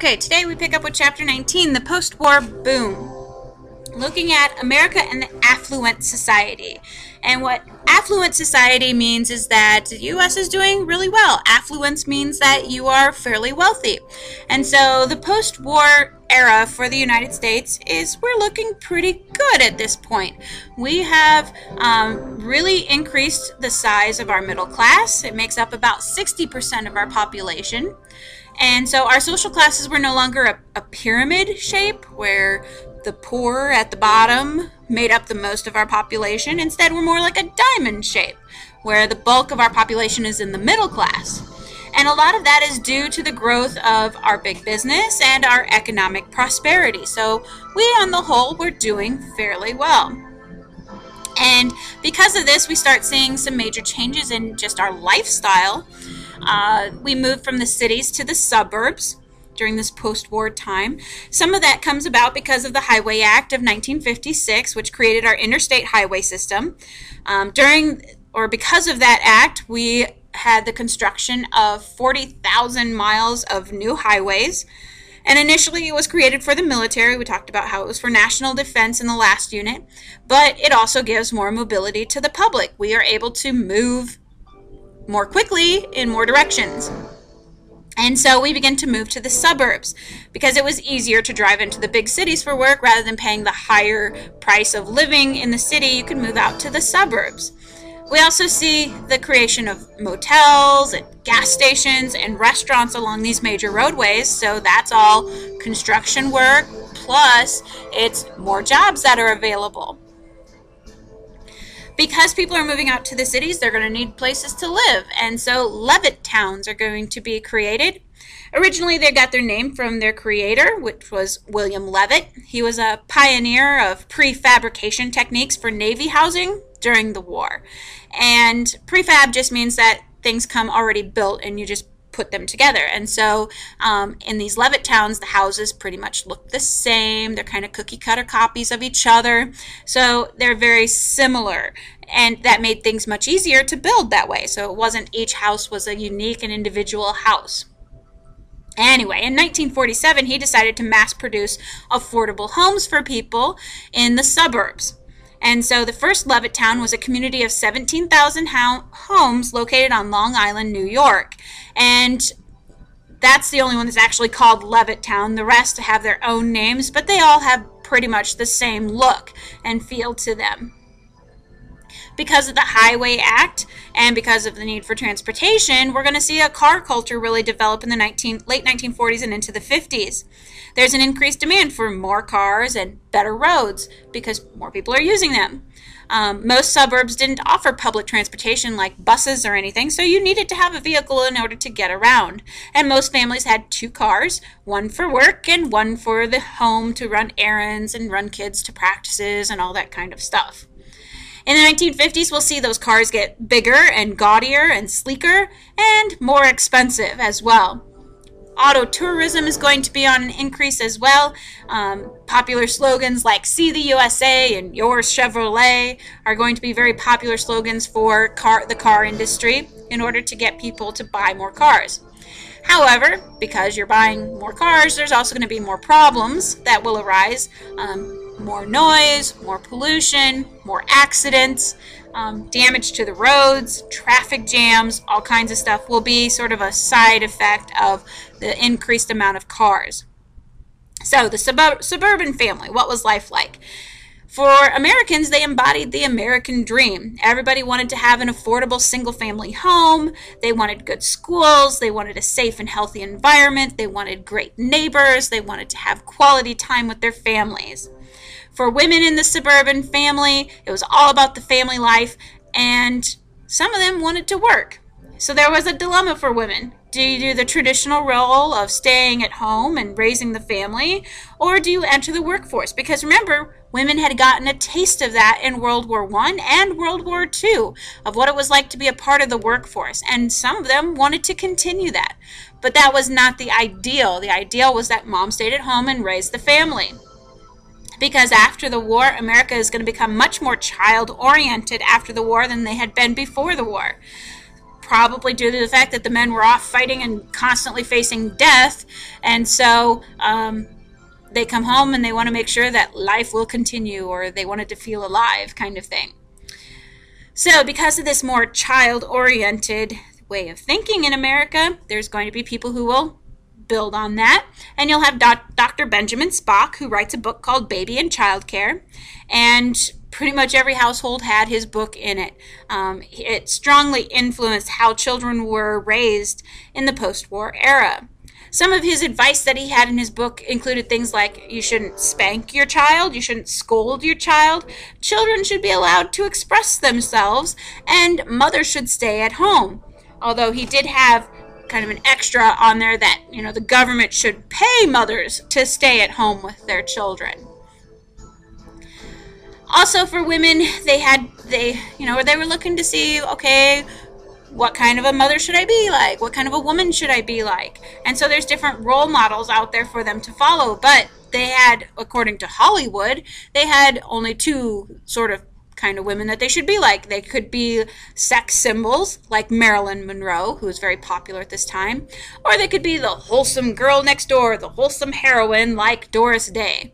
Okay, today we pick up with Chapter 19, the post-war boom, looking at America and the affluent society. And what affluent society means is that the U.S. is doing really well. Affluence means that you are fairly wealthy. And so the post-war era for the United States is we're looking pretty good at this point. We have really increased the size of our middle class. It makes up about 60% of our population. And so our social classes were no longer a pyramid shape where the poor at the bottom made up the most of our population. Instead, we're more like a diamond shape where the bulk of our population is in the middle class. And a lot of that is due to the growth of our big business and our economic prosperity. So we, on the whole, were doing fairly well. And because of this, we start seeing some major changes in just our lifestyle. We moved from the cities to the suburbs during this post-war time. Some of that comes about because of the Highway Act of 1956, which created our interstate highway system. Because of that act, we had the construction of 40,000 miles of new highways. And initially it was created for the military. We talked about how it was for national defense in the last unit, but it also gives more mobility to the public. We are able to move more quickly in more directions. And so we begin to move to the suburbs because it was easier to drive into the big cities for work rather than paying the higher price of living in the city. You could move out to the suburbs. We also see the creation of motels and gas stations and restaurants along these major roadways. So that's all construction work, plus it's more jobs that are available. Because people are moving out to the cities, they're going to need places to live. And so Levitt towns are going to be created. Originally, they got their name from their creator, which was William Levitt. He was a pioneer of prefabrication techniques for Navy housing during the war. And prefab just means that things come already built and you just put them together. And so in these Levitt towns, the houses pretty much look the same. They're kind of cookie cutter copies of each other. So they're very similar. And that made things much easier to build that way. So it wasn't each house was a unique and individual house. Anyway, in 1947, he decided to mass produce affordable homes for people in the suburbs. And so the first Levitt town was a community of 17,000 homes located on Long Island, New York. And that's the only one that's actually called Levitt town. The rest have their own names, but they all have pretty much the same look and feel to them. Because of the Highway Act and because of the need for transportation, we're going to see a car culture really develop in the late 1940s and into the 50s. There's an increased demand for more cars and better roads because more people are using them. Most suburbs didn't offer public transportation like buses or anything, so you needed to have a vehicle in order to get around. And most families had two cars, one for work and one for the home to run errands and run kids to practices and all that kind of stuff. In the 1950s, we'll see those cars get bigger and gaudier and sleeker and more expensive as well. Auto tourism is going to be on an increase as well. Popular slogans like "See the USA" and "Yours Chevrolet" are going to be very popular slogans for the car industry in order to get people to buy more cars. However, because you're buying more cars, there's also going to be more problems that will arise. More noise, more pollution, more accidents, damage to the roads, traffic jams, all kinds of stuff will be sort of a side effect of the increased amount of cars. So the suburban family, what was life like? For Americans, they embodied the American dream. Everybody wanted to have an affordable single-family home. They wanted good schools. They wanted a safe and healthy environment. They wanted great neighbors. They wanted to have quality time with their families. For women in the suburban family, it was all about the family life, and some of them wanted to work. So there was a dilemma for women. Do you do the traditional role of staying at home and raising the family, or do you enter the workforce? Because remember, women had gotten a taste of that in World War I and World War II, of what it was like to be a part of the workforce, and some of them wanted to continue that. But that was not the ideal. The ideal was that mom stayed at home and raised the family. Because after the war, America is going to become much more child-oriented after the war than they had been before the war. probably due to the fact that the men were off fighting and constantly facing death, and so they come home and they want to make sure that life will continue, or they wanted to feel alive, kind of thing. So because of this more child-oriented way of thinking in America, there's going to be people who will build on that. And you'll have Dr. Benjamin Spock, who writes a book called Baby and Childcare. And pretty much every household had his book in it. It strongly influenced how children were raised in the post-war era. Some of his advice that he had in his book included things like you shouldn't spank your child, you shouldn't scold your child, children should be allowed to express themselves, and mothers should stay at home. Although he did have kind of an extra on there that, the government should pay mothers to stay at home with their children. Also for women, they were looking to see, okay, what kind of a mother should I be like? What kind of a woman should I be like? And so there's different role models out there for them to follow. But they had, according to Hollywood, they had only two sort of kind of women that they should be like. They could be sex symbols like Marilyn Monroe, who was very popular at this time, or they could be the wholesome girl next door, the wholesome heroine like Doris Day.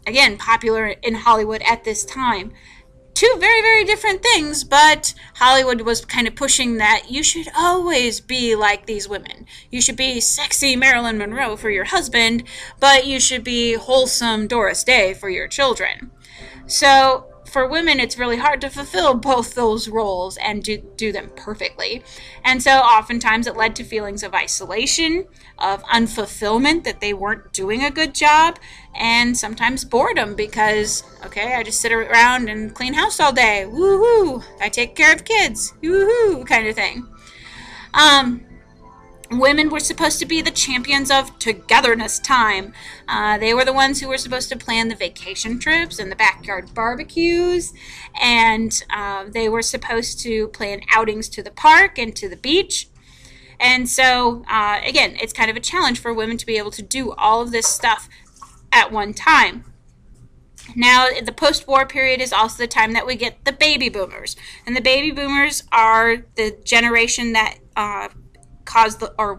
Again, popular in Hollywood at this time. Two very, very different things, but Hollywood was kind of pushing that you should always be like these women. You should be sexy Marilyn Monroe for your husband, but you should be wholesome Doris Day for your children. So for women, it's really hard to fulfill both those roles and do them perfectly. And so oftentimes it led to feelings of isolation, of unfulfillment, that they weren't doing a good job, and sometimes boredom because, okay, I just sit around and clean house all day. Woohoo! I take care of kids. Woohoo! Kind of thing. Women were supposed to be the champions of togetherness time. They were the ones who were supposed to plan the vacation trips and the backyard barbecues, and they were supposed to plan outings to the park and to the beach. And so, again, it's kind of a challenge for women to be able to do all of this stuff at one time. Now, the post-war period is also the time that we get the baby boomers. And the baby boomers are the generation that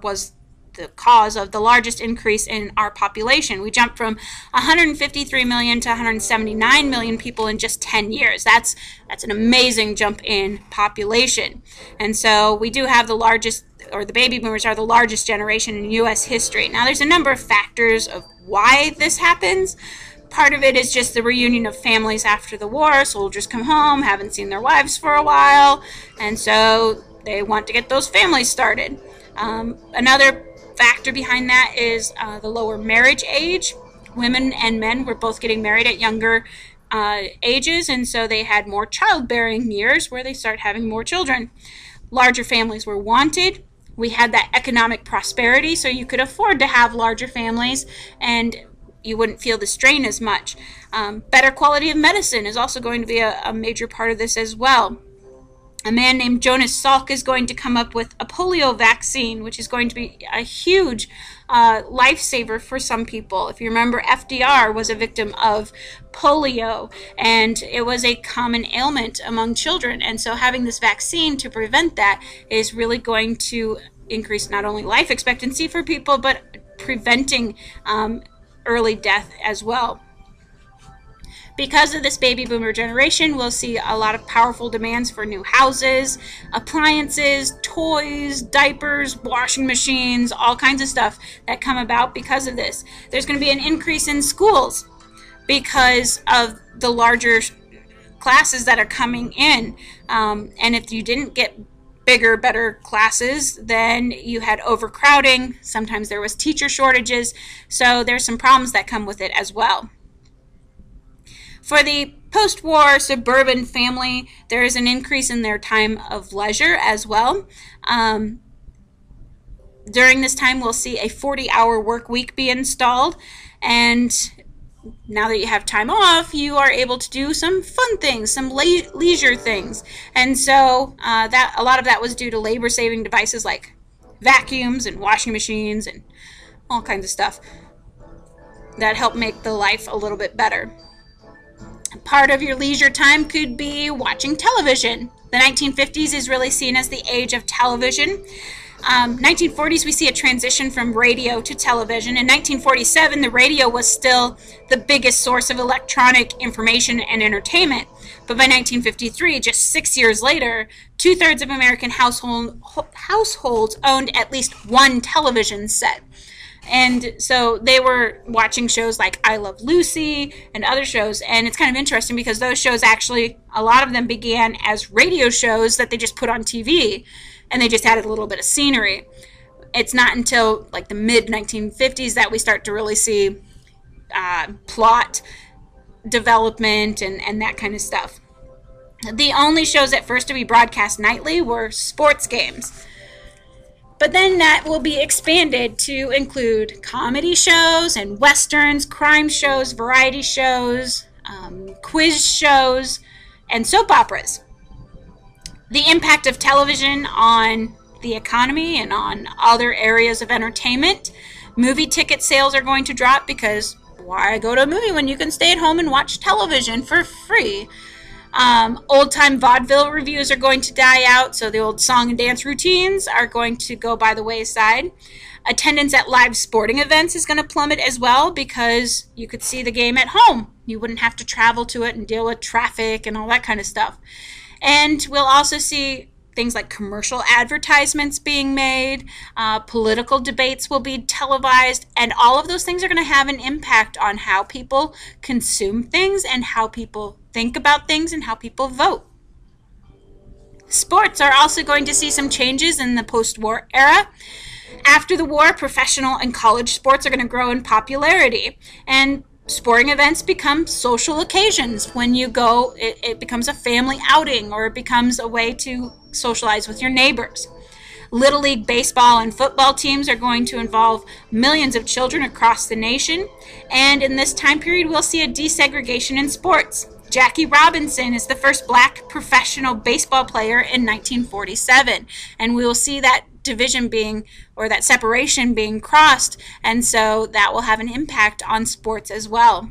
was the cause of the largest increase in our population. We jumped from 153 million to 179 million people in just 10 years. That's an amazing jump in population. And so we do have the largest, or the baby boomers are the largest generation in U.S. history. Now there's a number of factors of why this happens. Part of it is just the reunion of families after the war. Soldiers come home, haven't seen their wives for a while, and so they want to get those families started. Another factor behind that is the lower marriage age. Women and men were both getting married at younger ages, and so they had more childbearing years where they start having more children. Larger families were wanted. We had that economic prosperity, so you could afford to have larger families and you wouldn't feel the strain as much. Better quality of medicine is also going to be a major part of this as well. A man named Jonas Salk is going to come up with a polio vaccine, which is going to be a huge lifesaver for some people. If you remember, FDR was a victim of polio, and it was a common ailment among children. And so having this vaccine to prevent that is really going to increase not only life expectancy for people, but preventing early death as well. Because of this baby boomer generation, we'll see a lot of powerful demands for new houses, appliances, toys, diapers, washing machines, all kinds of stuff that come about because of this. There's going to be an increase in schools because of the larger classes that are coming in. And if you didn't get bigger, better classes, then you had overcrowding. Sometimes there was teacher shortages. So there's some problems that come with it as well. For the post-war suburban family, there is an increase in their time of leisure as well. During this time, we'll see a 40-hour work week be installed, and now that you have time off, you are able to do some fun things, some leisure things. And so that a lot of that was due to labor-saving devices like vacuums and washing machines and all kinds of stuff that help make the life a little bit better. Part of your leisure time could be watching television. The 1950s is really seen as the age of television. 1940s, we see a transition from radio to television. In 1947, the radio was still the biggest source of electronic information and entertainment. But by 1953, just 6 years later, two-thirds of American households owned at least one television set. And so they were watching shows like I Love Lucy and other shows. And it's kind of interesting because those shows actually, a lot of them began as radio shows that they just put on TV. And they just added a little bit of scenery. It's not until like the mid-1950s that we start to really see plot development and that kind of stuff. The only shows at first to be broadcast nightly were sports games. But then that will be expanded to include comedy shows and westerns, crime shows, variety shows, quiz shows, and soap operas. The impact of television on the economy and on other areas of entertainment. Movie ticket sales are going to drop because why go to a movie when you can stay at home and watch television for free? Old-time vaudeville reviews are going to die out, so the old song and dance routines are going to go by the wayside. Attendance at live sporting events is going to plummet as well because you could see the game at home. You wouldn't have to travel to it and deal with traffic and all that kind of stuff. And we'll also see things like commercial advertisements being made, political debates will be televised, and all of those things are going to have an impact on how people consume things and how people think about things and how people vote. Sports are also going to see some changes in the post-war era. After the war, professional and college sports are going to grow in popularity, and sporting events become social occasions. When you go, it becomes a family outing, or it becomes a way to socialize with your neighbors. Little League baseball and football teams are going to involve millions of children across the nation, and in this time period we'll see a desegregation in sports. Jackie Robinson is the first black professional baseball player in 1947, and we will see that division being, or that separation being crossed, and so that will have an impact on sports as well.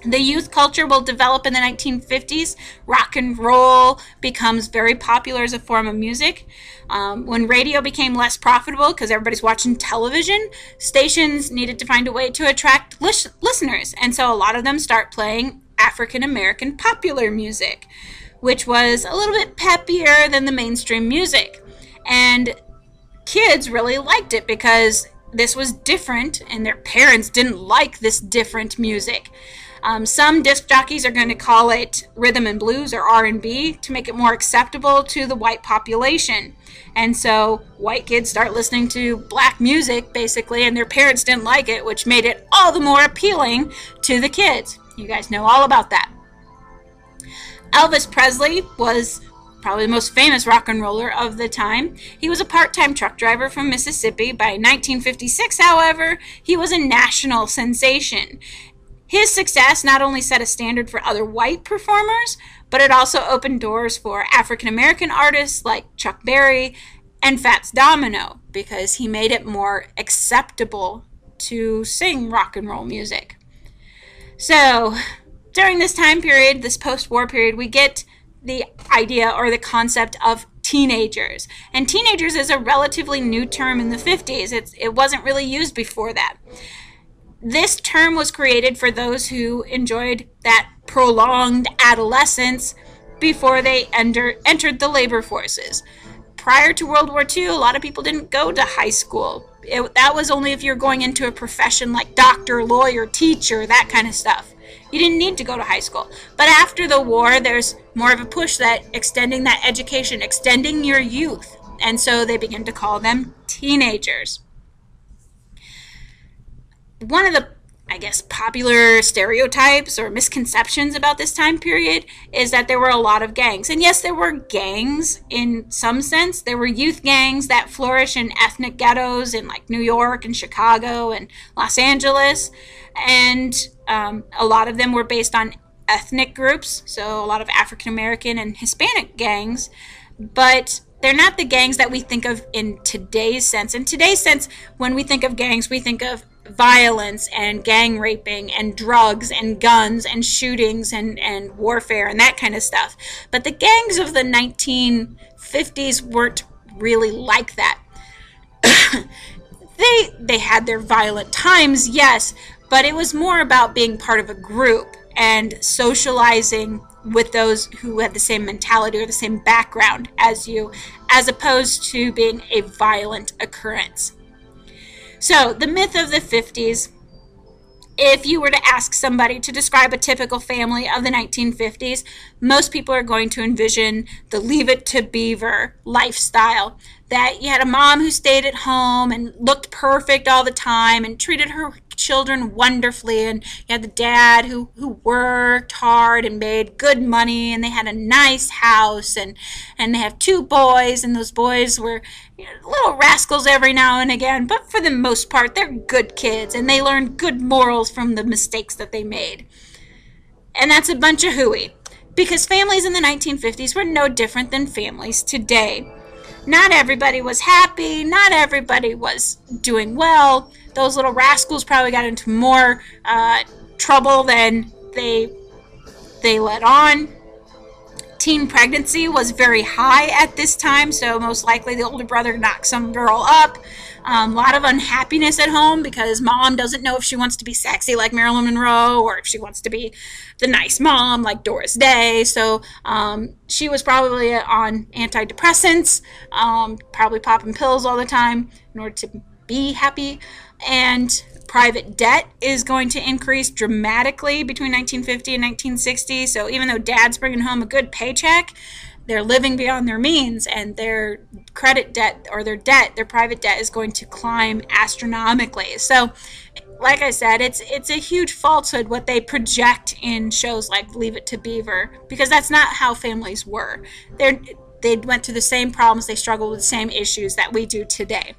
The youth culture will develop in the 1950s. Rock and roll becomes very popular as a form of music. When radio became less profitable because everybody's watching television, stations needed to find a way to attract listeners, and so a lot of them start playing African American popular music, which was a little bit peppier than the mainstream music. And kids really liked it because this was different, and their parents didn't like this different music. Some disc jockeys are going to call it rhythm and blues or R&B to make it more acceptable to the white population. And so white kids start listening to black music, basically, and their parents didn't like it, which made it all the more appealing to the kids. You guys know all about that. Elvis Presley was probably the most famous rock and roller of the time. He was a part-time truck driver from Mississippi. By 1956, however, he was a national sensation. His success not only set a standard for other white performers, but it also opened doors for African American artists like Chuck Berry and Fats Domino, because he made it more acceptable to sing rock and roll music. So during this time period, this post-war period, we get the idea or the concept of teenagers. And teenagers is a relatively new term in the 50s. It wasn't really used before that. This term was created for those who enjoyed that prolonged adolescence before they entered the labor forces. Prior to World War II, a lot of people didn't go to high school. That was only if you're going into a profession like doctor, lawyer, teacher, that kind of stuff. You didn't need to go to high school. But after the war, there's more of a push that extending that education, extending your youth. And so they begin to call them teenagers. One of the, I guess, popular stereotypes or misconceptions about this time period is that there were a lot of gangs. And yes, there were gangs in some sense. There were youth gangs that flourish in ethnic ghettos in like New York and Chicago and Los Angeles. And a lot of them were based on ethnic groups, so a lot of African American and Hispanic gangs. But they're not the gangs that we think of in today's sense. In today's sense, when we think of gangs, we think of violence and gang raping and drugs and guns and shootings and warfare and that kind of stuff. But the gangs of the 1950s weren't really like that. They had their violent times, yes, but it was more about being part of a group and socializing with those who had the same mentality or the same background as you, as opposed to being a violent occurrence. So, the myth of the 50s, if you were to ask somebody to describe a typical family of the 1950s, most people are going to envision the Leave It to Beaver lifestyle. That you had a mom who stayed at home and looked perfect all the time and treated her children wonderfully, and you had the dad who worked hard and made good money, and they had a nice house, and they have 2 boys, and those boys were, you know, little rascals every now and again, but for the most part they're good kids and they learned good morals from the mistakes that they made. And that's a bunch of hooey, because families in the 1950s were no different than families today. Not everybody was happy. Not everybody was doing well. Those little rascals probably got into more trouble than they let on. Teen pregnancy was very high at this time, so most likely the older brother knocked some girl up. A lot of unhappiness at home because mom doesn't know if she wants to be sexy like Marilyn Monroe or if she wants to be the nice mom like Doris Day. So she was probably on antidepressants, probably popping pills all the time in order to be happy. And private debt is going to increase dramatically between 1950 and 1960. So even though dad's bringing home a good paycheck, they're living beyond their means, and their credit debt or their private debt is going to climb astronomically. So like I said, it's a huge falsehood what they project in shows like Leave It to Beaver, because that's not how families were. They went through the same problems, they struggled with the same issues that we do today.